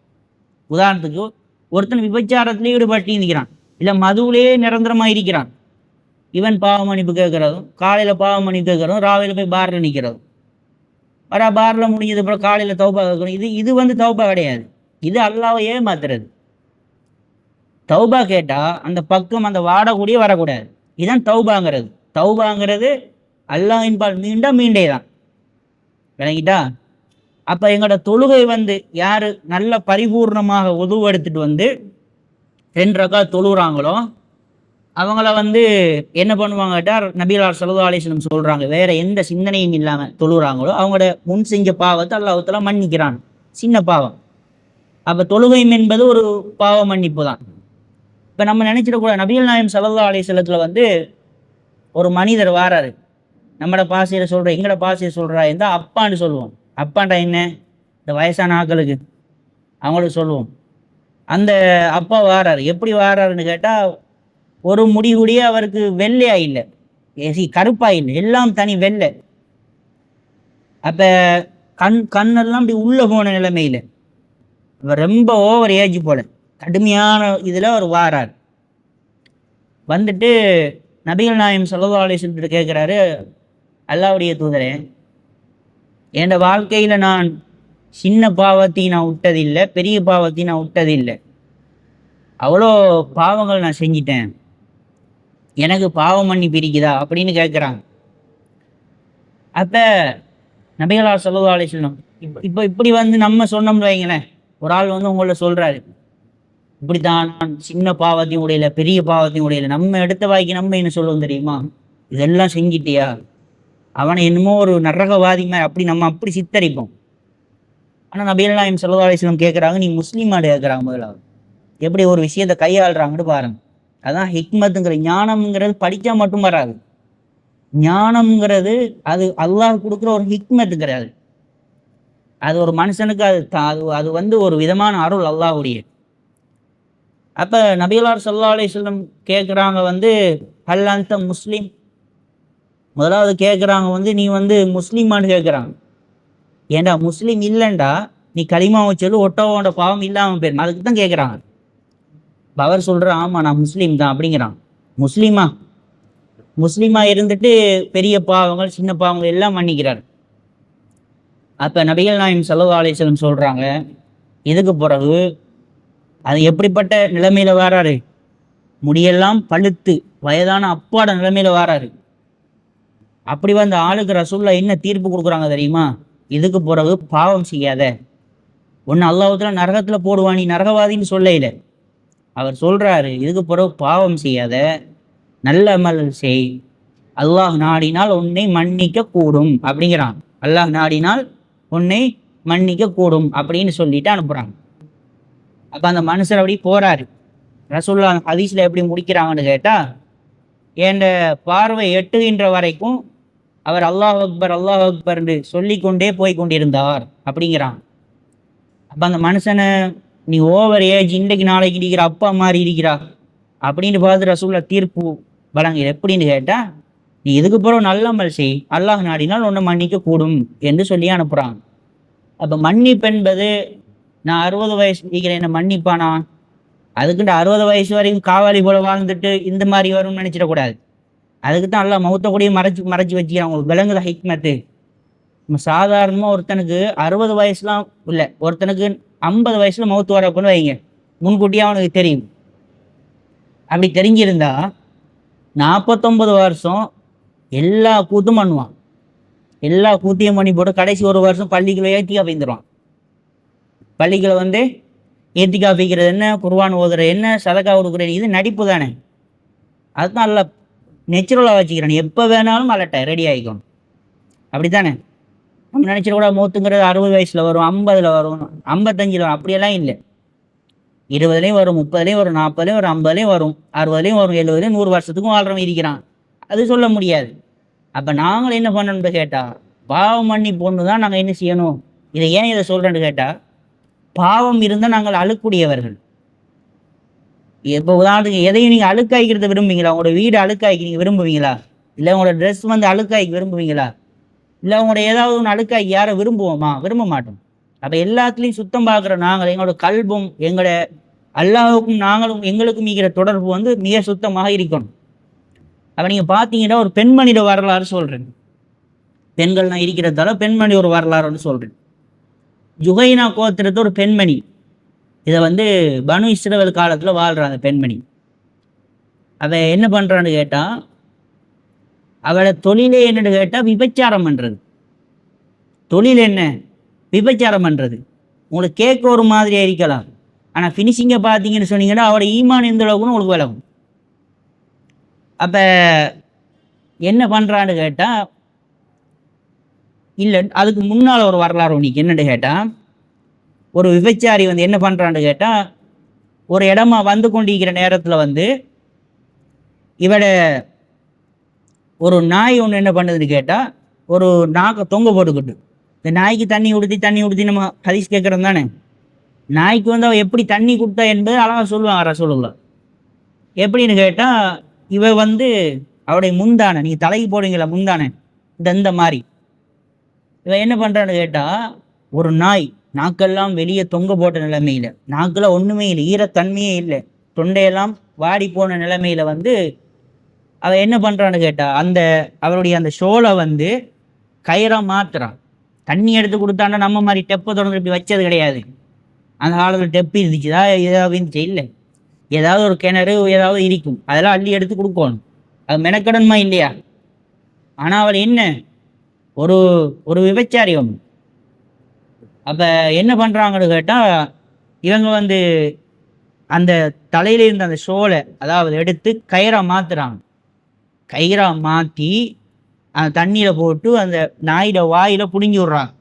உதாரணத்துக்கு ஒருத்தன் விபச்சாரத்திலே ஈடுபட்டு இருக்கிறான், இல்லை மதுவிலே நிரந்தரமாக இருக்கிறான். இவன் பாவ மன்னிப்பு கேட்கறதும், காலையில் பாவ மன்னிப்பு கேட்கறதும், ராவையில் போய் பாரில் நிற்கிறதும், பாரில் முடிஞ்சது அப்புறம் காலையில் தௌபா கேட்கணும். இது தௌபா கிடையாது. இது அல்லாஹ்வை ஏமாத்துறது. தௌபா கேட்டால் அந்த பக்கம் அந்த வாடக்கூடிய வரக்கூடாது. இதுதான் தௌபாங்கிறது. தௌபாங்கிறது அல்லாஹ்வின் பால் மீண்டே தான். விளங்கிட்டா? அப்போ எங்களோட தொழுகை யார் நல்ல பரிபூர்ணமாக உதுவெடுத்துட்டு 2 ரக்காத் தொழுகிறாங்களோ அவங்கள என்ன பண்ணுவாங்க கேட்டால், நபிகளார் ஸல்லல்லாஹு அலைஹி வஸல்லம் சொல்கிறாங்க, வேற எந்த சிந்தனையும் இல்லாமல் தொழுகிறாங்களோ அவங்களோட முன் செஞ்ச பாவத்தை அல்லாஹ் தஆலா மன்னிக்கிறான், சின்ன பாவம். அப்போ தொழுகை என்பது ஒரு பாவ மன்னிப்பு தான். இப்போ நம்ம நினைச்சிடக்கூடாது, நபிகள் நாயகம் ஸல்லல்லாஹு அலைஹி வஸல்லத்தில் ஒரு மனிதர் வாராரு, நம்மளோட பாசையில் சொல்கிற, எங்களோட பாசையை சொல்கிறா இருந்தால் அப்பான்னு சொல்லுவோம். அப்பாண்டா என்ன? இந்த வயசான ஆக்களுக்கு அவங்களுக்கு சொல்லுவோம். அந்த அப்பா வாராரு. எப்படி வாராருன்னு கேட்டால், ஒரு முடிவுடைய அவருக்கு வெள்ளையா இல்லை, கருப்பா இல்லை, எல்லாம் தனி வெள்ளை. அப்போ கண்ணெல்லாம் அப்படி உள்ளே போன நிலைமையில், ரொம்ப ஓவர் ஏஜ் போல கடுமையான இதில் அவர் வாரார். நபிகள் நாயகம் ஸல்லல்லாஹு அலைஹி வஸல்லம் கேட்குறாரு, அல்லாஹ்வுடைய தூதரே, என் வாழ்க்கையில் நான் சின்ன பாவத்தையும் நான் விட்டதில்லை, பெரிய பாவத்தையும் நான் விட்டதில்லை, அவ்வளோ பாவங்கள் நான் செஞ்சிட்டேன், எனக்கு பாவம் மன்னிப்பு இருக்குதா அப்படின்னு கேட்குறாங்க. அப்போ நபிகளார் ஸல்லல்லாஹு அலைஹி வஸல்லம் இப்போ இப்படி நம்ம சொன்னோம்னு வைங்களேன், ஒரு ஆள் உங்களை சொல்கிறாரு, இப்படித்தான் நான் சின்ன பாவத்தையும் உடையில, பெரிய பாவத்தையும் உடையில, நம்ம எடுத்த வாய்க்கு நம்ம என்ன சொல்லுவோம் தெரியுமா? இதெல்லாம் செஞ்சிட்டியா, அவனை என்னமோ ஒரு நரகவாதி மாதிரி அப்படி நம்ம அப்படி சித்தரிப்போம். ஆனால் நபிகள் நாயகம் ஸல்லல்லாஹு அலைஹி வஸல்லம் கேட்குறாங்க, நீ முஸ்லீமாடு கேட்குறாங்க. முதலாவது எப்படி ஒரு விஷயத்தை கையாளுறாங்கன்னு பாருங்க. அதான் ஹிக்மத்துங்கிற ஞானம்ங்கிறது படித்தா மட்டும் வராது. ஞானம்ங்கிறது அது அல்லாஹ் கொடுக்குற ஒரு ஹிக்மத்து கிடையாது. அது ஒரு மனுஷனுக்கு அது வந்து ஒரு விதமான அருள் அல்லாஹ்வுடைய. அப்போ நபிகளார் ஸல்லல்லாஹு அலைஹி வஸல்லம் கேட்குறாங்க வந்து, ஹல் அன்த முஸ்லீம், முதலாவது கேட்குறாங்க வந்து நீ வந்து முஸ்லீமான்னு கேட்குறாங்க. ஏண்டா முஸ்லீம் இல்லைண்டா நீ களிமாவை சொல்லு, ஒட்டவோட பாவம் இல்லாமல் போயிடும், அதுக்கு தான் கேட்குறாங்க. அவர் சொல்கிற ஆமாம் நான் முஸ்லீம் தான் அப்படிங்கிறான். முஸ்லீமா முஸ்லீமா இருந்துட்டு பெரிய பாவங்கள் சின்ன பாவங்கள் எல்லாம் மன்னிக்கிறார். அப்போ நபிகள் நாயகம் ஸல்லல்லாஹு அலைஹி வஸல்லம் சொல்கிறாங்க, இதுக்கு பிறகு அது எப்படிப்பட்ட நிலைமையில வராரு, முடியெல்லாம் பழுத்து வயதான அப்பாட நிலைமையில வராரு. அப்படி வந்த ஆளுக்கு ரசூலுல்லாஹ் என்ன தீர்ப்பு கொடுக்குறாங்க தெரியுமா? இதுக்கு பிறகு பாவம் செய்யாத, ஒன்று அல்லாஹ்வுத்தாலா நரகத்தில் போடுவான், நீ நரகவாதின்னு சொல்லல. அவர் சொல்றாரு, இதுக்கு பிறகு பாவம் செய்யாத, நல்ல அமல் செய், அல்லாஹ் நாடினால் உன்னை மன்னிக்க கூடும் அப்படிங்கிறான். அல்லாஹ் நாடினால் உன்னை மன்னிக்க கூடும் அப்படின்னு சொல்லிட்டு அனுப்புறாங்க. அப்போ அந்த மனுஷர் அப்படி போறாரு. ரசூலுல்லாஹ் ஹதீஸ்ல எப்படி முடிக்கிறாங்கன்னு கேட்டா, என்ற பார்வை எட்டுகின்ற வரைக்கும் அவர் அல்லாஹ் அக்பர் என்று சொல்லிக்கொண்டே போய் கொண்டிருந்தார் அப்படிங்கிறான். அப்போ அந்த மனுஷனை நீ ஓவர் ஏஜ், இன்றைக்கு நாளைக்கு இருக்கிற அப்பா மாதிரி இருக்கிறா அப்படின்னு பார்த்து ரசூலுல்லாஹ் தீர்ப்பு வழங்க எப்படின்னு கேட்டால், நீ இதுக்கு பிறகு நல்ல அமல் செய், அல்லாஹ் நாடினால் ஒன்று மன்னிக்க கூடும் என்று சொல்லி அனுப்புகிறாங்க. அப்போ மன்னிப்பு என்பது, நான் 60 வயசு இருக்கிறேன் என்ன மன்னிப்பானா, அதுக்குண்டு 60 வயசு வரைக்கும் காவாலி போல வாழ்ந்துட்டு இந்த மாதிரி வரும்னு நினச்சிடக்கூடாது. அதுக்கு தான் எல்லாம் மௌத்த கூடிய மறைச்சி வச்சுக்கிறாங்க. உங்களுக்கு விளங்குத ஹிக்மத்து. நம்ம சாதாரணமாக ஒருத்தனுக்கு 60 வயசுலாம் இல்லை, ஒருத்தனுக்கு 50 வயசில் மௌத்து வரப்போன்னு வைங்க, முன்கூட்டியே அவனுக்கு தெரியும். அப்படி தெரிஞ்சிருந்தா 49 வருஷம் எல்லா கூத்தும் பண்ணுவான், எல்லா கூத்தையும் பண்ணி போட்டு கடைசி ஒரு வருஷம் பள்ளிக்குள்ள ஏத்திக்கா போய்ந்துடுவான். பள்ளிக்குள்ள வந்து ஏத்திக்கா வைக்கிறது என்ன, குர்ஆன் ஓதுற என்ன, சதக்கா கொடுக்குறது, இது நடிப்பு தானே. அதுதான் நல்லா நேச்சுரலாக வச்சுக்கிறேன், எப்போ வேணாலும் அலட்ட ரெடி ஆகிக்கணும், அப்படி தானே. நம்ம நினச்சிட மூத்துங்கிறது 60 வயசில் வரும், 50ல் வரும், 55ல் வரும், அப்படியெல்லாம் இல்லை. 20லேயும் வரும், 30லேயும் வரும், 40லேயும் வரும், 50லேயும் வரும், 60லேயும் வரும், 70லேயும் 100 வருஷத்துக்கும் வாழ்றவன் இருக்கிறான். அது சொல்ல முடியாது. அப்போ நாங்கள் என்ன பண்ணணும்னு கேட்டால், பாவம் பண்ணி பொண்ணு தான் நாங்கள் என்ன செய்யணும். இதை சொல்கிறேன்னு கேட்டால், பாவம் இருந்தால் நாங்கள் அழுக்கூடியவர்கள். இப்போ உதாரணத்துக்கு எதையும் நீங்கள் அழுக்காய்க்கிறத விரும்புவீங்களா? உங்களோட வீடு அழுக்காய்க்கு நீங்கள் விரும்புவீங்களா? இல்லை உங்களோட ட்ரெஸ் வந்து அழுக்காய்க்கு விரும்புவீங்களா? இல்லை உங்களோட ஏதாவது ஒன்று அழுக்காய்க்கு யாரை விரும்புவோமா? விரும்ப மாட்டோம். அப்போ எல்லாத்துலேயும் சுத்தம் பார்க்குற நாங்கள், எங்களோட கல்பும் எங்களோட அல்லாஹுக்கும் நாங்களும் எங்களுக்கும் இருக்கிற தொடர்பு வந்து மிக சுத்தமாக இருக்கணும். அப்போ நீங்கள் பார்த்தீங்கன்னா ஒரு பெண்மணியோட வரலாறு சொல்கிறேன். பெண்கள்லாம் இருக்கிறதால பெண்மணி ஒரு வரலாறுன்னு சொல்கிறேன். ஜுஹைனா கோத்திரத்து ஒரு பெண்மணி, இதை வந்து பனு இஸ்ரவேல் காலத்தில் வாழ்கிறாங்க பெண்மணி. அவள் என்ன பண்ணுறான்னு கேட்டால், அவளை தொழிலே என்னன்னு கேட்டால் விபச்சாரம் பண்ணுறது. தொழில் என்ன? விபச்சாரம் பண்ணுறது. உங்களுக்கு கேட்க ஒரு மாதிரியாக இருக்கலாம், ஆனால் ஃபினிஷிங்கை பார்த்தீங்கன்னு சொன்னீங்கன்னா அவளோட ஈமான் எந்த அளவுக்குன்னு உங்களுக்கு விளக்கும். அப்போ என்ன பண்ணுறான்னு கேட்டால், இல்லை அதுக்கு முன்னால் ஒரு வரலாறு உனக்கு என்னென்னு கேட்டால், ஒரு விபச்சாரி வந்து என்ன பண்ணுறான்னு கேட்டால், ஒரு இடமா வந்து கொண்டிருக்கிற நேரத்தில் வந்து இவட ஒரு நாய் ஒன்று என்ன பண்ணுதுன்னு கேட்டால், ஒரு நாக்கை தொங்க போட்டுக்கிட்டு, இந்த நாய்க்கு தண்ணி ஊற்றி நம்ம ஹதீஸ் கேட்குறோம் தானே. நாய்க்கு வந்து அவள் எப்படி தண்ணி கொடுத்தா என்பது அழகாக சொல்லுவாங்க ரசூலுல்லாஹ். எப்படின்னு கேட்டால், இவ வந்து அவருடைய முந்தானை, நீங்கள் தலைக்கு போடுவீங்களா முந்தானை, இந்த மாதிரி இவன் என்ன பண்ணுறான்னு கேட்டால், ஒரு நாய் நாக்கெல்லாம் வெளியே தொங்க போட்ட நிலைமையில், நாக்கெல்லாம் ஒன்றுமே இல்லை, ஈரத்தன்மையே இல்லை, தொண்டையெல்லாம் வாடி போன நிலைமையில் வந்து அவன் என்ன பண்ணுறான்னு கேட்டால், அவருடைய அந்த ஷோலை வந்து கயிறாக மாற்றுறான். தண்ணி எடுத்து கொடுத்தான்னா நம்ம மாதிரி டெப்பை தொடர்ந்து இப்படி வச்சது கிடையாது. அந்த காலத்தில் டெப்பு இருந்துச்சுதா, ஏதாவது இருந்துச்சு? இல்லை. ஏதாவது ஒரு கிணறு ஏதாவது இருக்கும், அதெல்லாம் அள்ளி எடுத்து கொடுக்கணும். அது மெனக்கடன்மா இல்லையா? ஆனால் அவள் என்ன ஒரு ஒரு விபச்சாரி ஒன்று. அப்போ என்ன பண்ணுறாங்கன்னு கேட்டால், இவங்க வந்து அந்த தலையில இருந்த அந்த ஷோலை அதாவது எடுத்து கயிறாக மாற்றுறாங்க. கயிறாக மாற்றி அந்த தண்ணியில் போட்டு அந்த நாயோட வாயில் பிடுங்கி விட்றாங்க.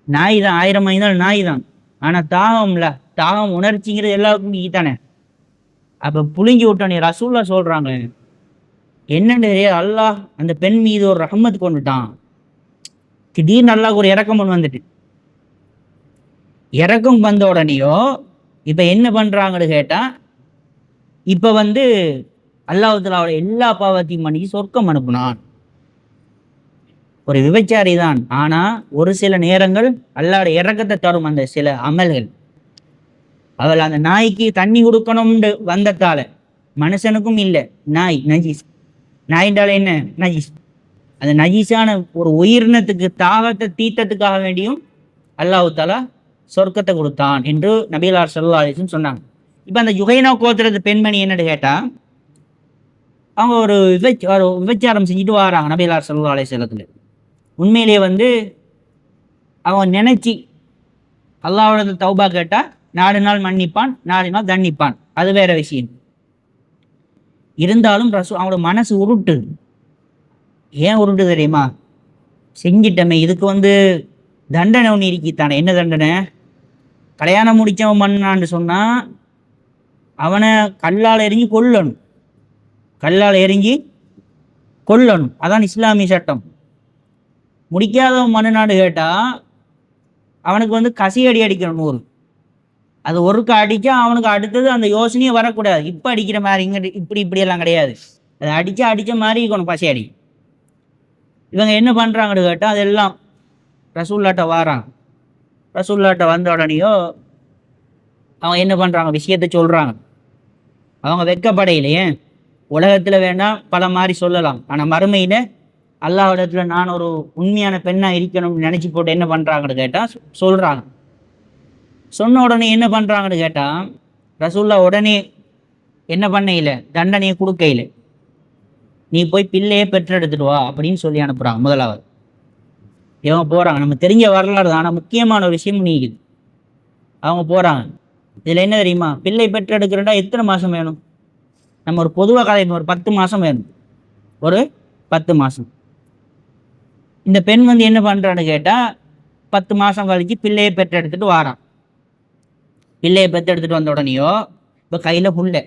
நாய் தான், 1000 மைல் நாய் தான், ஆனால் தாகம்ல, தாகம் உணர்ச்சிங்கிறது எல்லாருக்கும் தானே. அப்போ புளிஞ்சு விட்டோன்னே ரசூல்லா சொல்கிறாங்க, என்னன்னு தெரியாது, அல்லாஹ் அந்த பெண் மீது ஒரு ரஹ்மத் கொண்டுட்டான். திடீர்னு அல்லாஹ் ஒரு இறக்கம் ஒன்று வந்துட்டு, இறக்கம் வந்த உடனேயோ இப்போ என்ன பண்ணுறாங்கன்னு கேட்டால், இப்போ வந்து அல்லாஹ் தஆலாவோட எல்லா பாவத்தையும் மன்னிச்சு சொர்க்கம் அனுப்புனான். ஒரு விபச்சாரி தான், ஆனால் ஒரு சில நேரங்கள் அல்லாஹ்வுடைய இறக்கத்தை தரும் அந்த சில அமல்கள். அவள் அந்த நாய்க்கு தண்ணி கொடுக்கணும்னு வந்ததால, மனுஷனுக்கும் இல்லை, நாய் நஜீஸ். நாயின்றால என்ன நஜீஸ், அந்த நஜீஸான ஒரு உயிரினத்துக்கு தாகத்தை தீர்த்தத்துக்காக வேண்டியும் அல்லாஹ் தஆலா சொர்க்கத்தை கொடுத்தான் என்று நபிகளார் ஸல்லல்லாஹு அலைஹி வஸல்லம் சொன்னாங்க. இப்போ அந்த யுகைனா கோத்திரத்து பெண்மணி என்னன்னு கேட்டால், அவங்க ஒரு விபச்சாரம் செஞ்சுட்டு வராங்க நபிகளார் ஸல்லல்லாஹு அலைஹி வஸல்லத்துல. உண்மையிலேயே வந்து அவங்க நினைச்சி அல்லாஹ்வோட தௌபா கேட்டால் 4 நாள் மன்னிப்பான், 4 நாள் தண்டிப்பான், அது வேற விஷயம். இருந்தாலும் அவங்களோட மனசு உருட்டுது. ஏன் உருட்டு தெரியுமா? செஞ்சிட்டமே, இதுக்கு வந்து தண்டனை ஒன்று இருக்கித்தானே. என்ன தண்டனை? கல்யாணம் முடிச்சவன் பண்ணான்னு சொன்னால் அவனை கல்லால் எரிஞ்சு கொல்லணும், கல்லால் எரிஞ்சு கொல்லணும். அதான் இஸ்லாமிய சட்டம். முடிக்காதவன் மண்ணுனான்னு கேட்டால் அவனுக்கு வந்து கசி அடிக்கணும் 100. அது ஒருக்க அடித்தா அவனுக்கு அடுத்தது அந்த யோசனையே வரக்கூடாது. இப்போ அடிக்கிற மாதிரி இங்கே இப்படியெல்லாம் கிடையாது. அதை அடித்த மாதிரி இருக்கணும் பசி அடி. இவங்க என்ன பண்ணுறாங்கன்னு கேட்டால் அதெல்லாம் ரசூல்லாட்ட வாராங்க. ரசூல்லாட்ட வந்த உடனேயோ அவங்க என்ன பண்ணுறாங்க, விஷயத்தை சொல்கிறாங்க. அவங்க வெட்கப்படையிலையே. உலகத்தில் வேணால் பல மாதிரி சொல்லலாம், ஆனால் மறுமையில் அல்லாஹ்விடத்துல நான் ஒரு உண்மையான பெண்ணாக இருக்கணும்னு நினச்சி போட்டு என்ன பண்ணுறாங்கன்னு கேட்டால் சொல்கிறாங்க. சொன்ன உடனே என்ன பண்ணுறாங்கன்னு கேட்டால், ரசூல்லா உடனே என்ன பண்ணையில் தண்டனையை கொடுக்கையில், நீ போய் பிள்ளையே பெற்றெடுத்துட்டு வா அப்படின்னு சொல்லி அனுப்புகிறாங்க. முதலாவது இவங்க போகிறாங்க. நம்ம தெரிஞ்ச வரலாறு தான், ஆனால் முக்கியமான ஒரு விஷயம் நீக்குது. அவங்க போகிறாங்க. இதில் என்ன தெரியுமா, பிள்ளை பெற்றெடுக்கிறண்டா எத்தனை மாதம் வேணும்? நம்ம ஒரு பொதுவாக கதை, ஒரு 10 மாதம் வேணும், ஒரு 10 மாதம். இந்த பெண் வந்து என்ன பண்ணுறான்னு கேட்டால் 10 மாதம் கழிச்சு பிள்ளையை பெற்றெடுத்துட்டு வாரான். பிள்ளையை பெற்றெடுத்துட்டு வந்த உடனேயோ இப்போ கையில் புள்ளை.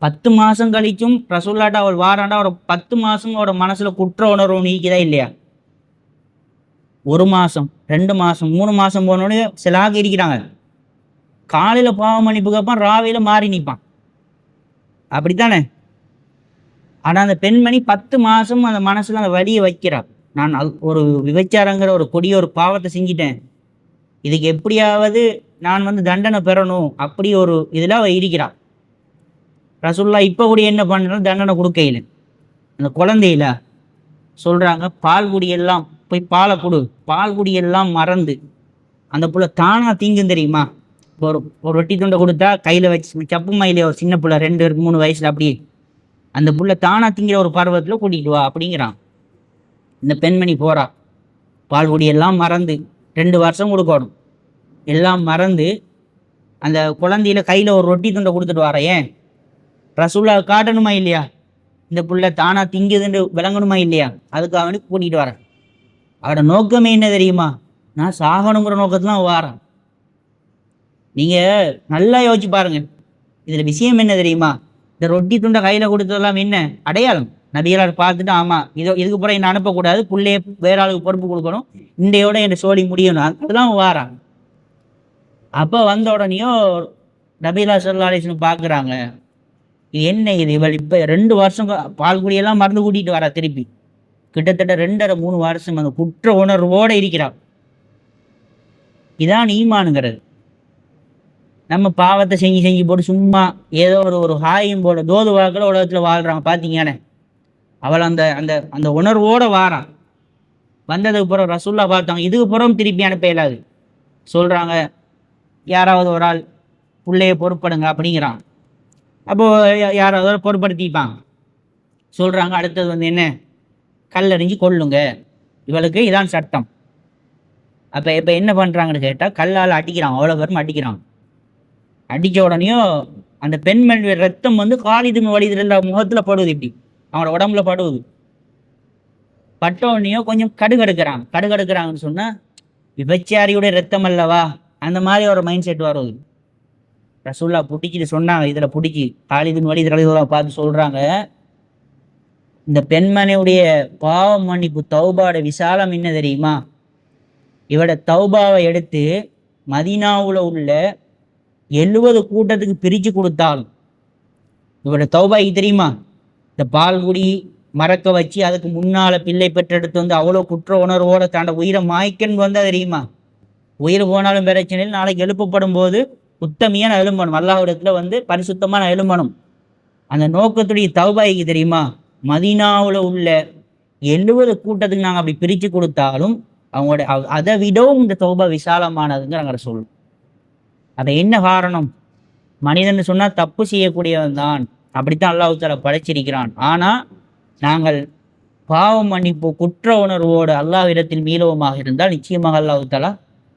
10 மாதம் கழிச்சும் ரசூல்லாட்டா அவள் வாராண்டா ஒரு 10 மாதம் அவரோட மனசில் குற்ற உணர்வு நீக்கிதா இல்லையா? 1 மாதம் 2 மாதம் 3 மாதம் போனோடனே சிலாக இருக்கிறாங்க. காலையில் பாவ மன்னிப்பு கேட்பான், ராவையில் மாறி நிற்பான், அப்படித்தானே? ஆனால் அந்த பெண்மணி 10 மாதம் அந்த மனசில் அந்த வலியை வைக்கிறாள். நான் ஒரு விபச்சாரங்கிற ஒரு கொடிய ஒரு பாவத்தை செஞ்சிட்டேன், இதுக்கு எப்படியாவது நான் வந்து தண்டனை பெறணும், அப்படி ஒரு இதில் அவள் இருக்கிறாள். ரசூல்லா இப்போ கூட என்ன பண்ணாலும் தண்டனை கொடுக்கையில் அந்த குழந்தையில சொல்கிறாங்க, பால் குடியெல்லாம் போய் பாலை கொடு, பால் குடியெல்லாம் மறந்து அந்த புள்ள தானாக தீங்கும் தெரியுமா? ஒரு ரொட்டி துண்டை கொடுத்தா கையில் வச்சு சப்பு மயிலே ஒரு சின்ன புள்ள 2-3 வயசில் அப்படியே அந்த புள்ள தானாக திங்கிற ஒரு பருவத்தில் கூட்டிகிட்டு வா அப்படிங்கிறான். இந்த பெண்மணி போகிறா, பால் குடியெல்லாம் மறந்து 2 வருஷம் கொடுக்கணும், எல்லாம் மறந்து அந்த குழந்தையில கையில் ஒரு ரொட்டி துண்டை கொடுத்துட்டு வர. ஏன்? ரசூல்லா காட்டணுமா இல்லையா? இந்த புள்ள தானாக திங்குதுன்னு விளங்கணுமா இல்லையா? அதுக்கு அவனுக்கு கூட்டிகிட்டு வரேன். அவரோட நோக்கமே என்ன தெரியுமா? நான் சாகணுங்கிற நோக்கத்தில் அவன் வாரான். நீங்கள் நல்லா யோசிச்சு பாருங்க. இதில் விஷயம் என்ன தெரியுமா? இந்த ரொட்டி துண்டை கையில் கொடுத்ததெல்லாம் என்ன அடையாளம்? நபிகளார் பார்த்துட்டு, ஆமாம் இதுக்கு பிறகு என்ன அனுப்பக்கூடாது, பிள்ளைய வேற ஆளுக்கு பொறுப்பு கொடுக்கணும், இண்டையோட என் சோழி முடியணும், அதெல்லாம் வாரான். அப்போ வந்த உடனேயோ நபிகளார் ஸல்லல்லாஹு அலைஹி வஸல்லம் பார்க்குறாங்க, இது என்ன இது, இவள் இப்போ 2 வருஷம் பால் குடியெல்லாம் மறந்து கூட்டிகிட்டு வரா, திருப்பி கிட்டத்தட்ட 2.5-3 வருஷம் அந்த குற்ற உணர்வோடு இருக்கிறாள். இதான் ஈமானுங்கிறது. நம்ம பாவத்தை செஞ்சு போட்டு சும்மா ஏதோ ஒரு ஹாயும் போட தோது வாக்கில் உலகத்தில் வாழ்கிறாங்க பார்த்தீங்கன்னு. அவள் அந்த அந்த அந்த உணர்வோடு வாரான். வந்ததுக்கு பிறகு ரசூல்லா பார்த்தாங்க, இதுக்கு பிறகு திருப்பி அனுப்ப இயலாது. சொல்கிறாங்க, யாராவது ஒரு ஆள் பிள்ளையை பொறுப்படுங்க அப்படிங்கிறான். அப்போது யாராவது பொறுப்படுத்திப்பாங்க. சொல்கிறாங்க, அடுத்தது வந்து என்ன, கல்லறிஞ்சு கொள்ளுங்க, இவளுக்கு இதான் சட்டம். அப்போ இப்போ என்ன பண்ணுறாங்கன்னு கேட்டால் கல்லால் அடிக்கிறாங்க, அவ்வளோ பேரும் அடிக்கிறாங்க. அடித்த உடனேயும் அந்த பெண்மணி ரத்தம் வந்து காலிது வலிதுல முகத்தில் படுவது, இப்படி அவங்களோட உடம்புல படுவது. பட்ட உடனேயும் கொஞ்சம் கடுகடுக்கிறாங்கன்னு சொன்னால் விபச்சாரியுடைய ரத்தம் அல்லவா, அந்த மாதிரி ஒரு மைண்ட் செட் வருவது. ரசூல்லா பிடிச்சிட்டு சொன்னாங்க, இதில் பிடிச்சி காலிதின் வழி இதெல்லாம் பார்த்து சொல்கிறாங்க, இந்த பெண்மணியுடைய பாவ மன்னிப்பு தௌபாவோட விசாலம் என்ன தெரியுமா? இவட தௌபாவை எடுத்து மதீனாவில் உள்ள 70 கூட்டத்துக்கு பிரித்து கொடுத்தாலும், இவட தௌபாய்க்கு தெரியுமா, இந்த பால்குடி மறக்க வச்சு அதுக்கு முன்னால் பிள்ளை பெற்றெடுத்து வந்து அவ்வளோ குற்ற உணர்வோட தாண்ட உயிரை மாய்க்கன்னு வந்தால் தெரியுமா? உயிர் போனாலும் பிரச்சனை, நாளைக்கு எழுப்பப்படும் போது உத்தமியான எழும்பணும், அல்லாஹ்விடத்தில் வந்து பரிசுத்தமான எழும்பணும். அந்த நோக்கத்துடைய தௌபாய்க்கு தெரியுமா, மதீனாவில் உள்ள 70 கூட்டத்துக்கு நாங்கள் அப்படி பிரித்து கொடுத்தாலும் அவங்களோட அதை விடவும் இந்த தௌபா விசாலமானதுங்க நாங்கள் சொல்லுவோம். அதை என்ன காரணம்? மனிதன் சொன்னால் தப்பு செய்யக்கூடியவன் தான், அப்படித்தான் அல்லாஹ் தஆலா படைச்சிருக்கிறான். ஆனால் நாங்கள் பாவ மன்னிப்பு குற்ற உணர்வோடு அல்லாஹ்விடத்தில் மீளவமாக இருந்தால் நிச்சயமாக அல்லாஹ் தஆலா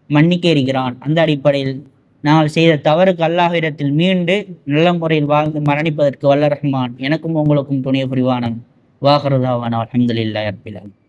மன்னிக்க இருக்கிறான். அந்த அடிப்படையில் நாங்கள் செய்த தவறுக்கு அல்லாஹ்விடத்தில் மீண்டு நல்ல முறையில் வாழ்ந்து மரணிப்பதற்கு வல்ல ரஹ்மான் எனக்கும் உங்களுக்கும் துணை புரிவானான். வாஹிரு தாவானா அல்ஹம்துலில்லாஹி ரப்பில் ஆலமீன்.